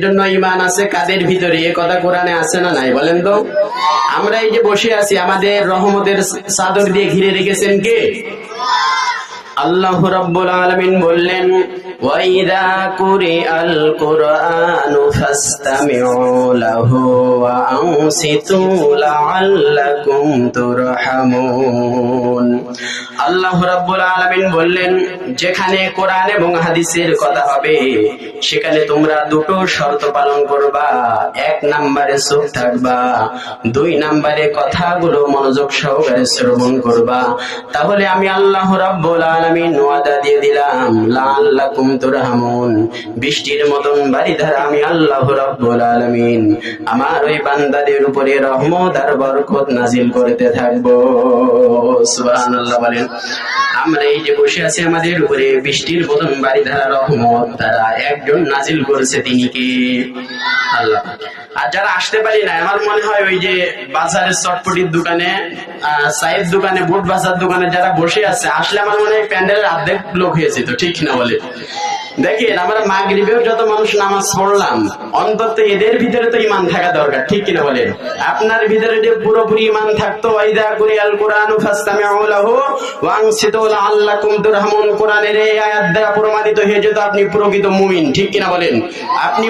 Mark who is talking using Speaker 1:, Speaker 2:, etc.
Speaker 1: জন্য ঈমান আছে কাদের ভিতরে, এ কথা কোরআনে আছে না নাই বলেন তো? আমরা এই যে বসে আছি, আমাদের রহমতের চাদর দিয়ে ঘিরে রেখেছেন কে? আল্লাহ রাব্বুল আলামিন বললেন, ওয়াইদা কুরিআল কুরআনু ফাসতামিউ লাহু ওয়া আনসিতু লাআল্লাকুম তুরহামুন। আল্লাহ রাব্বুল আলামিন বললেন, যেখানে কোরআন এবং হাদিসের কথা হবে সেখানে তোমরা দুটো শর্ত পালন করবা। এক নম্বরে চুপ থাকবা, দুই নম্বরে কথাগুলো মনোযোগ সহকারে শ্রবণ করবা। তাহলে আমি আল্লাহ রাব্বুল আলামিন ওয়াদা দিয়ে দিলাম, লাআল্লাকুম তুরহামুন, বৃষ্টির মতন বারিধারা আমি আল্লাহ রাব্বুল আলামিন আমার ওই বান্দাদের উপরে রহমত আর বরকত নাজিল করতে থাকবো। সুবহানাল্লাহ বলেন। আমরা এই যে বসে আছি, আমাদের উপরে বৃষ্টির মতন বারিধারা রহমত তারা একজন নাজিল করেছে, তিনি কে? আল্লাহ। আর যারা আসতে পারি না, আমার মনে হয় ওই যে বাজারের চটপটির দোকানে, চায়ের দোকানে, বুট বাজার দোকানে যারা বসে আছে, আসলে আমার মনে হয় প্যান্ডেলের অর্ধেক লোক হয়েছে, তো ঠিক না বলে? দেখেন, আমরা মাগরিবেও যত মানুষ নামাজ পড়লাম, অন্তত এদের ভিতরে তো ঈমান থাকা দরকার, ঠিক কিনা বলেন? আপনার ভিতরে যে পুরোপুরি ঈমান থাকতো, ওয়াইদা কুরিআল কুরআনু ফাসতামিউ লাহু ওয়া আনসিতু লাআল্লাকুম তুরহামুন, কোরআনের এই আয়াত দ্বারা প্রমাণিত হয়ে যেত আপনি প্রকৃত মুমিন, ঠিক কিনা বলেন? আপনি